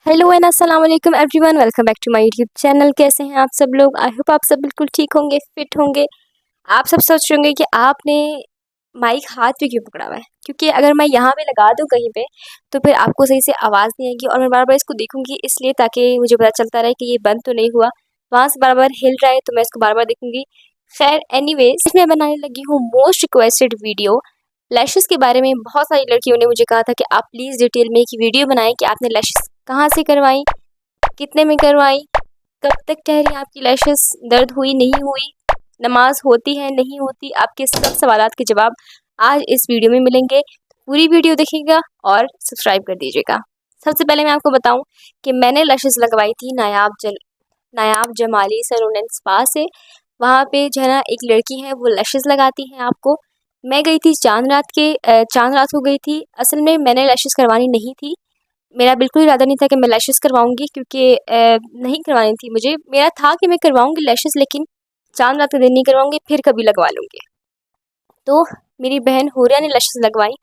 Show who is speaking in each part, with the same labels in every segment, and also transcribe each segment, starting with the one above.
Speaker 1: Hello and अस्सलाम वालेकुम everyone, welcome back to my YouTube channel. कैसे हैं आप सब लोग? आई होप आप सब बिल्कुल ठीक होंगे, फिट होंगे। आप सब सोच रहे होंगे कि आपने माइक हाथ पे क्यों पकड़ा हुआ है, क्योंकि अगर मैं यहाँ पे लगा दूँ कहीं पे तो फिर आपको सही से आवाज़ नहीं आएगी और मैं बार बार इसको देखूंगी, इसलिए ताकि मुझे पता चलता रहे कि ये बंद तो नहीं हुआ। वहाँ से बार बार हिल रहा है तो मैं इसको बार बार देखूंगी। खैर एनीवेज, मैं बनाने लगी हूँ मोस्ट रिक्वेस्टेड वीडियो लैशेस के बारे में। बहुत सारी लड़कियों ने मुझे कहा था कि आप प्लीज़ डिटेल में एक वीडियो बनाएं कि आपने लैशेस कहाँ से करवाई, कितने में करवाई, कब तक ठहरी आपकी लैशेस, दर्द हुई नहीं हुई, नमाज होती है नहीं होती। आपके सब सवालात के जवाब आज इस वीडियो में मिलेंगे। पूरी वीडियो देखिएगा और सब्सक्राइब कर दीजिएगा। सबसे पहले मैं आपको बताऊं कि मैंने लैशेस लगवाई थी नायाब जमाली सैलून एंड स्पा से। वहाँ पे जो है ना एक लड़की है, वो लैशेस लगाती है आपको। मैं गई थी चांद रात को गई थी। असल में मैंने लैशेस करवानी नहीं थी, मेरा बिल्कुल इरादा नहीं था कि मैं लैशेस करवाऊंगी, क्योंकि नहीं करवानी थी मुझे। मेरा था कि मैं करवाऊंगी लैशेस, लेकिन चांद रात के दिन नहीं करवाऊंगी, फिर कभी लगवा लूंगी। तो मेरी बहन हुरिया ने लैशेस लगवाई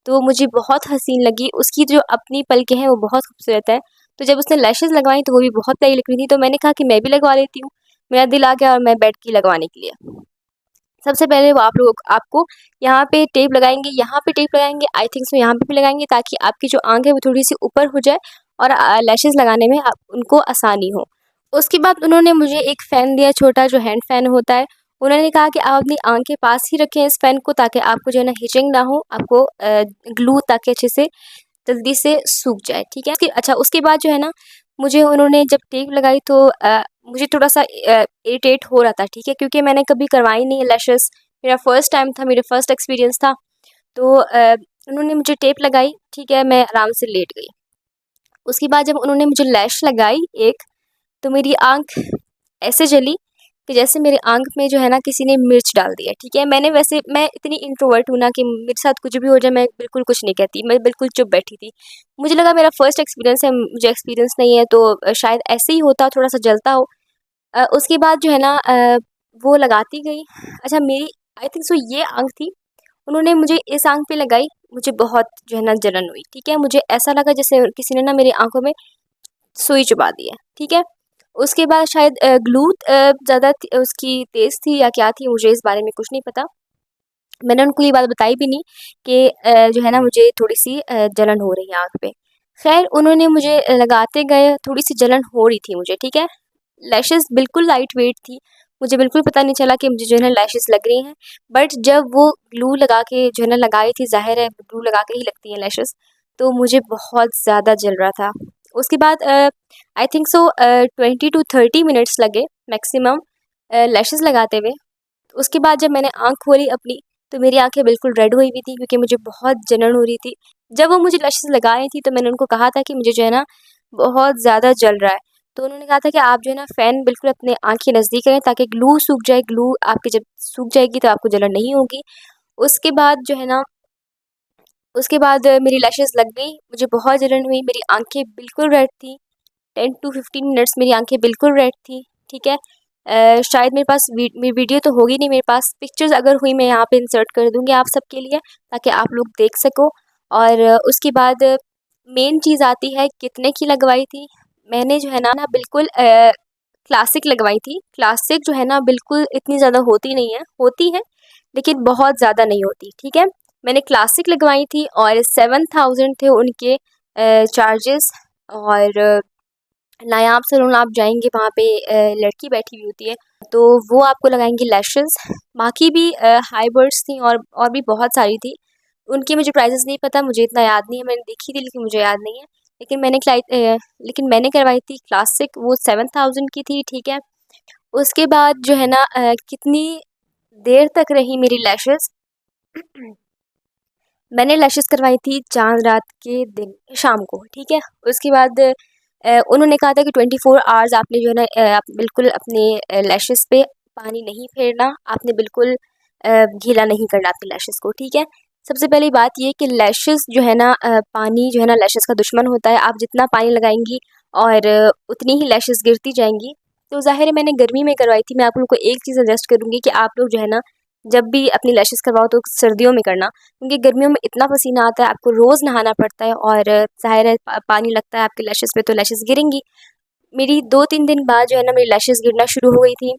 Speaker 1: तो मुझे बहुत हसीन लगी। उसकी जो अपनी पलकें हैं वो बहुत खूबसूरत है। तो जब उसने लैशेस लगवाई तो वो भी बहुत प्यारी लग रही थी, तो मैंने कहा कि मैं भी लगवा लेती हूँ। मेरा दिल आ गया और मैं बैठ गई लगवाने के लिए। सबसे पहले वो आप लोग आपको यहाँ पे टेप लगाएंगे, यहाँ पे टेप लगाएंगे, आई थिंक सो यहाँ पे भी लगाएंगे, ताकि आपकी जो आंख है वो थोड़ी सी ऊपर हो जाए और लैशेस लगाने में आप उनको आसानी हो। उसके बाद उन्होंने मुझे एक फ़ैन दिया, छोटा जो हैंड फ़ैन होता है। उन्होंने कहा कि आप अपनी आंख के पास ही रखें इस फ़ैन को, ताकि आपको जो है ना हिचिंग ना हो, आपको ग्लू ताकि अच्छे से जल्दी से सूख जाए, ठीक है। अच्छा, उसके बाद जो है ना मुझे उन्होंने जब टेप लगाई तो मुझे थोड़ा सा इरिटेट हो रहा था, ठीक है, क्योंकि मैंने कभी करवाई नहीं है लैशेस। मेरा फर्स्ट टाइम था, मेरा फर्स्ट एक्सपीरियंस था। तो उन्होंने मुझे टेप लगाई, ठीक है, मैं आराम से लेट गई। उसके बाद जब उन्होंने मुझे लैश लगाई एक, तो मेरी आंख ऐसे जली कि जैसे मेरे आंख में जो है ना किसी ने मिर्च डाल दिया, ठीक है। मैं इतनी इंट्रोवर्ट हूँ ना कि मेरे साथ कुछ भी हो जाए मैं बिल्कुल कुछ नहीं कहती, मैं बिल्कुल चुप बैठी थी। मुझे लगा मेरा फर्स्ट एक्सपीरियंस है, मुझे एक्सपीरियंस नहीं है, तो शायद ऐसे ही होता, थोड़ा सा जलता हो। उसके बाद जो है ना वो लगाती गई। अच्छा, मेरी आई थिंक सो ये आंख थी, उन्होंने मुझे इस आंख पे लगाई। मुझे बहुत जो है ना जलन हुई, ठीक है। मुझे ऐसा लगा जैसे किसी ने ना मेरी आंखों में सुई चुबा दी है, ठीक है। उसके बाद शायद ग्लू ज़्यादा उसकी तेज़ थी या क्या थी, मुझे इस बारे में कुछ नहीं पता। मैंने उनको ये बात बताई भी नहीं कि जो है ना मुझे थोड़ी-सी जलन हो रही है आँख पे। ख़ैर उन्होंने मुझे लगाते गए, थोड़ी-सी जलन हो रही थी मुझे, ठीक है। लैशेज़ बिल्कुल लाइट वेट थी, मुझे बिल्कुल पता नहीं चला कि मुझे जो है ना लैशेज़ लग रही हैं। बट जब वो ग्लू लगा के जो है ना लगाई थी, ज़ाहिर है ग्लू लगा के ही लगती हैं लैशेज़, तो मुझे बहुत ज़्यादा जल रहा था। उसके बाद I think so 20 to 30 minutes लगे मैक्सिमम लैशेज़ लगाते हुए। उसके बाद जब मैंने आँख खोली अपनी, तो मेरी आँखें बिल्कुल रेड हुई हुई थी, क्योंकि मुझे बहुत जलन हो रही थी। जब वो मुझे लैशेज़ लगा रही थी तो मैंने उनको कहा था कि मुझे जो है ना बहुत ज़्यादा जल रहा है। तो उन्होंने कहा था कि आप जो है ना फ़ैन बिल्कुल अपने आँख के नज़दीक करें, ताकि ग्लू सूख जाए। ग्लू आपकी जब सूख जाएगी तो आपको जलन नहीं होगी। उसके बाद जो है ना उसके बाद मेरी लैशेज़ लग गई, मुझे बहुत जलन हुई, मेरी आँखें बिल्कुल रेड थी। 10 टू 15 मिनट्स मेरी आँखें बिल्कुल रेड थी, ठीक है। शायद मेरे पास वीडियो तो होगी नहीं, मेरे पास पिक्चर्स अगर हुई मैं यहाँ पे इंसर्ट कर दूँगी आप सबके लिए, ताकि आप लोग देख सको। और उसके बाद मेन चीज़ आती है कितने की लगवाई थी। मैंने जो है ना बिल्कुल क्लासिक लगवाई थी। क्लासिक जो है ना बिल्कुल इतनी ज़्यादा होती नहीं है, होती है लेकिन बहुत ज़्यादा नहीं होती, ठीक है। मैंने क्लासिक लगवाई थी और 7000 थे उनके चार्जेस। और नायाब सैलून आप जाएँगे, वहाँ पे लड़की बैठी हुई होती है, तो वो आपको लगाएँगी लैशेज़। बाकी भी हाइबर्ड्स थी और भी बहुत सारी थी। उनके मुझे प्राइसेस नहीं पता, मुझे इतना याद नहीं है, मैंने देखी थी लेकिन मुझे याद नहीं है। लेकिन मैंने करवाई थी क्लासिक, वो 7000 की थी, ठीक है। उसके बाद जो है ना कितनी देर तक रही मेरी लैशेज़। मैंने लैशेज़ करवाई थी चाँद रात के दिन शाम को, ठीक है। उसके बाद उन्होंने कहा था कि 24 आवर्स आपने जो है ना आप बिल्कुल अपने लैशेज़ पे पानी नहीं फेरना, आपने बिल्कुल गीला नहीं करना आपके लैशेज़ को, ठीक है। सबसे पहली बात ये कि लैशेज़ जो है ना पानी जो है ना लैशेज़ का दुश्मन होता है। आप जितना पानी लगाएँगी और उतनी ही लैशेज़ गिरती जाएँगी। तो ज़ाहिर है मैंने गर्मी में करवाई थी। मैं आप लोगों को एक चीज़ सजेस्ट करूँगी कि आप लोग जो है ना जब भी अपनी लैशेस करवाओ तो सर्दियों में करना, क्योंकि गर्मियों में इतना पसीना आता है, आपको रोज़ नहाना पड़ता है और ज़ाहिर है पानी लगता है आपके लैशेस पे तो लैशेस गिरेंगी। मेरी 2-3 दिन बाद जो है ना मेरी लैशेस गिरना शुरू हो गई थी।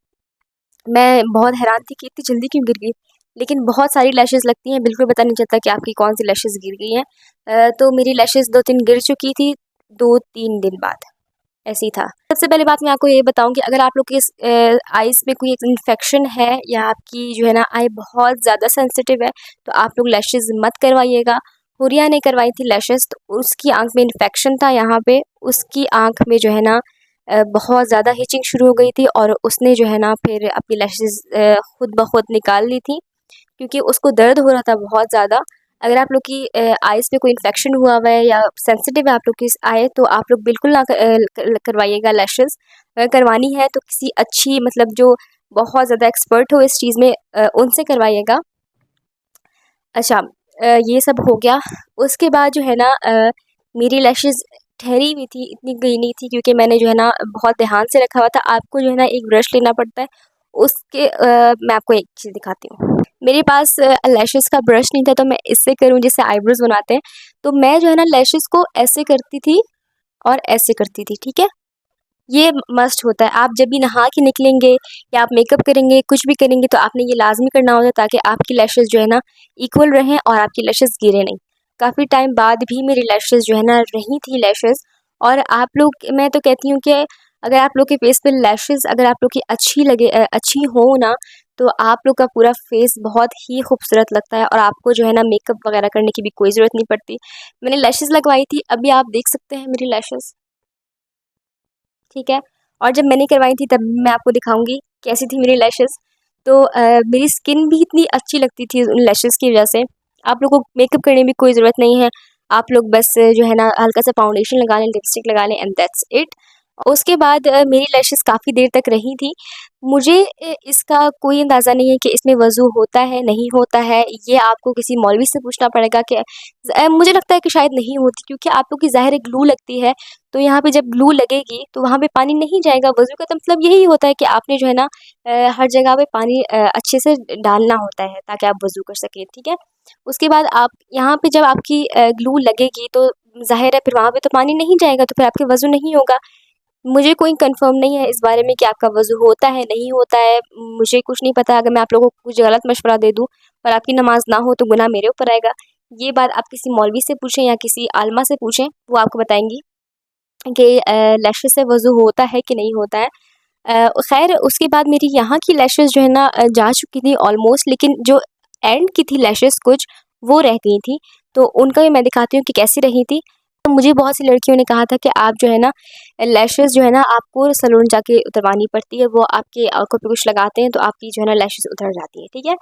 Speaker 1: मैं बहुत हैरान थी कि इतनी जल्दी क्यों गिर गई, लेकिन बहुत सारी लैशेस लगती हैं, बिल्कुल पता नहीं चलता कि आपकी कौन सी लैशेस गिर गई हैं। तो मेरी लैशेस 2-3 गिर चुकी थी 2-3 दिन बाद, ऐसे ही था। सबसे पहले बात मैं आपको ये बताऊँ कि अगर आप लोग के आइज़ में कोई एक इन्फेक्शन है या आपकी जो है ना आई बहुत ज़्यादा सेंसिटिव है, तो आप लोग लैशेस मत करवाइएगा। हुरिया ने करवाई थी लैशेस, तो उसकी आँख में इन्फेक्शन था यहाँ पे, उसकी आँख में जो है ना बहुत ज़्यादा हिचिंग शुरू हो गई थी और उसने जो है ना फिर अपनी लैशेस खुद ब खुद निकाल ली थी, क्योंकि उसको दर्द हो रहा था बहुत ज़्यादा। अगर आप लोग की आइज़ पे कोई इन्फेक्शन हुआ हुआ है या सेंसिटिव है आप लोग की आई, तो आप लोग बिल्कुल ना करवाइएगा लैशेस। अगर करवानी है तो किसी अच्छी मतलब जो बहुत ज़्यादा एक्सपर्ट हो इस चीज़ में उनसे करवाइएगा। अच्छा, ये सब हो गया। उसके बाद जो है ना मेरी लैशेज़ ठहरी हुई थी, इतनी गई नहीं थी, क्योंकि मैंने जो है ना बहुत ध्यान से रखा हुआ था। आपको जो है ना एक ब्रश लेना पड़ता है, उसके मैं आपको एक चीज़ दिखाती हूँ। मेरे पास लैशेज़ का ब्रश नहीं था, तो मैं इससे करूँ जिससे आईब्रोज़ बनाते हैं। तो मैं जो है ना लैशेज़ को ऐसे करती थी और ऐसे करती थी, ठीक है? ये मस्ट होता है। आप जब भी नहा के निकलेंगे या आप मेकअप करेंगे, कुछ भी करेंगे, तो आपने ये लाज़मी करना होता है ताकि आपकी लैशेज़ जो है ना इक्वल रहें और आपकी लैशेज़ गिरे नहीं। काफ़ी टाइम बाद भी मेरी लैशेज़ जो है ना रही थी लैशेज़। और आप लोग, मैं तो कहती हूँ कि अगर आप लोग के फेस पे लैशेज़ अगर आप लोग की अच्छी हो ना, तो आप लोग का पूरा फेस बहुत ही खूबसूरत लगता है और आपको जो है ना मेकअप वगैरह करने की भी कोई ज़रूरत नहीं पड़ती। मैंने लैशेज़ लगवाई थी, अभी आप देख सकते हैं मेरी लैशेज़। ठीक है? और जब मैंने करवाई थी तब मैं आपको दिखाऊँगी कैसी थी मेरी लैशेज़। तो मेरी स्किन भी इतनी अच्छी लगती थी उन लैशेज़ की वजह से। आप लोगों को मेकअप करने की कोई ज़रूरत नहीं है। आप लोग बस जो है ना हल्का-सा फाउंडेशन लगा लें, लिपस्टिक लगा लें एंड दैट्स इट। उसके बाद मेरी लैशेज़ काफ़ी देर तक रही थी। मुझे इसका कोई अंदाज़ा नहीं है कि इसमें वज़ू होता है, नहीं होता है। ये आपको किसी मौलवी से पूछना पड़ेगा कि मुझे लगता है कि शायद नहीं होती, क्योंकि आप लोग की ज़ाहिर है ग्लू लगती है। तो यहाँ पे जब ग्लू लगेगी तो वहाँ पे पानी नहीं जाएगा। वज़ू का तो मतलब यही होता है कि आपने जो है ना हर जगह पे पानी अच्छे से डालना होता है ताकि आप वज़ू कर सकें, ठीक है? उसके बाद आप यहाँ पे जब आपकी ग्लू लगेगी तो ज़ाहिर है फिर वहाँ पे तो पानी नहीं जाएगा, तो फिर आपके वज़ू नहीं होगा। मुझे कोई कंफर्म नहीं है इस बारे में कि आपका वज़ू होता है, नहीं होता है, मुझे कुछ नहीं पता। अगर मैं आप लोगों को कुछ गलत मशवरा दे दूँ और आपकी नमाज़ ना हो तो गुनाह मेरे ऊपर आएगा। ये बात आप किसी मौलवी से पूछें या किसी आलिमा से पूछें, वो आपको बताएँगी कि लैशेज़ से वज़ू होता है कि नहीं होता है। ख़ैर उसके बाद मेरी यहाँ की लैशेज़ जो है ना जा चुकी थी ऑलमोस्ट, लेकिन जो एंड की थी लैशेज़ कुछ वो रह गई थी। तो उनका भी मैं दिखाती हूँ कि कैसी रही थी। तो मुझे बहुत सी लड़कियों ने कहा था कि आप जो है ना लैशेज़ जो है ना आपको सैलून जाके उतरवानी पड़ती है। वो आपकी आँखों पे कुछ लगाते हैं तो आपकी जो है ना लैशेज़ उतर जाती है, ठीक है?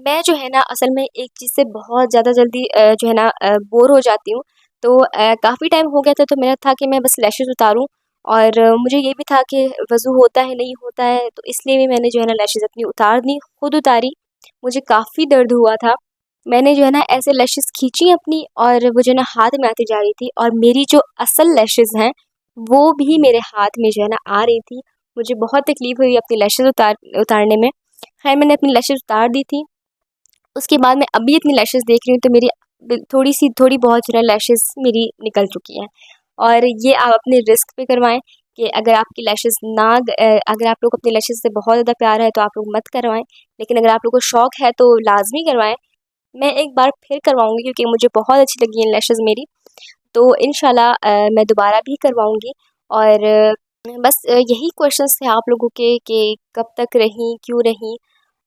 Speaker 1: मैं जो है ना असल में एक चीज़ से बहुत ज़्यादा जल्दी जो है ना बोर हो जाती हूँ। तो काफ़ी टाइम हो गया था, तो मेरा था कि मैं बस लैशेज़ उतारूँ और मुझे ये भी था कि वज़ू होता है, नहीं होता है, तो इसलिए भी मैंने जो है ना लैशेज़ अपनी उतार दी, खुद उतारी। मुझे काफ़ी दर्द हुआ था। मैंने जो है ना ऐसे लैशेज़ खींची अपनी और वो जो है ना हाथ में आती जा रही थी और मेरी जो असल लैशेज़ हैं, वो भी मेरे हाथ में जो है ना आ रही थी। मुझे बहुत तकलीफ़ हुई अपनी लैशेज़ उतारने में। ख़ैर मैंने अपनी लैशेज़ उतार दी थी। उसके बाद मैं अभी अपनी लैशेज़ देख रही हूँ तो मेरी थोड़ी बहुत जो है लैशेज़ मेरी निकल चुकी हैं। और ये आप अपने रिस्क पे करवाएँ कि अगर आपकी लैशेज़ अगर आप लोग को अपनी लैशेज़ से बहुत ज़्यादा प्यार है तो आप लोग मत करवाएँ। लेकिन अगर आप लोग को शौक है तो लाज़मी करवाएँ। मैं एक बार फिर करवाऊँगी क्योंकि मुझे बहुत अच्छी लगी हैं लैशेज़ मेरी। तो इंशाल्लाह मैं दोबारा भी करवाऊँगी। और बस यही क्वेश्चंस थे आप लोगों के कि कब तक रहीं, क्यों रहीं?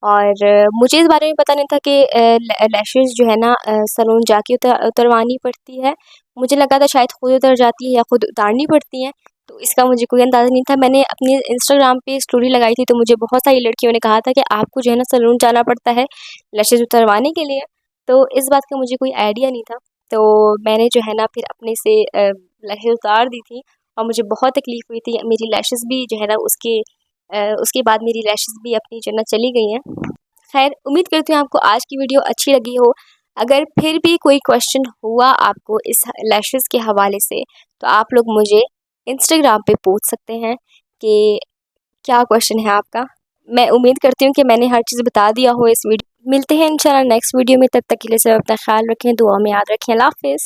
Speaker 1: और मुझे इस बारे में पता नहीं था कि लैशेज़ जो है ना सैलून जाके उतरवानी पड़ती है। मुझे लगा था शायद खुद उतर जाती है या खुद उतारनी पड़ती हैं, तो इसका मुझे कोई अंदाज़ा नहीं था। मैंने अपनी इंस्टाग्राम पे स्टोरी लगाई थी तो मुझे बहुत सारी लड़कियों ने कहा था कि आपको जो है ना सैलून जाना पड़ता है लैशेज़ उतरवाने के लिए। तो इस बात का मुझे कोई आइडिया नहीं था। तो मैंने जो है ना फिर अपने से लैशेज़ उतार दी थी और मुझे बहुत तकलीफ़ हुई थी। मेरी लैशेज़ भी जो है ना उसके बाद मेरी लैशेज़ भी अपनी जो है ना चली गई हैं। ख़ैर उम्मीद करती हूँ आपको आज की वीडियो अच्छी लगी हो। अगर फिर भी कोई क्वेश्चन हुआ आपको इस लैशेज़ के हवाले से, तो आप लोग मुझे इंस्टाग्राम पे पूछ सकते हैं कि क्या क्वेश्चन है आपका। मैं उम्मीद करती हूँ कि मैंने हर चीज़ बता दिया हो इस वीडियो। मिलते हैं इंशाल्लाह नेक्स्ट वीडियो में, तब तक के लिए सब अपना ख्याल रखें, दुआ में याद रखें। अल्लाह हाफ़िज़।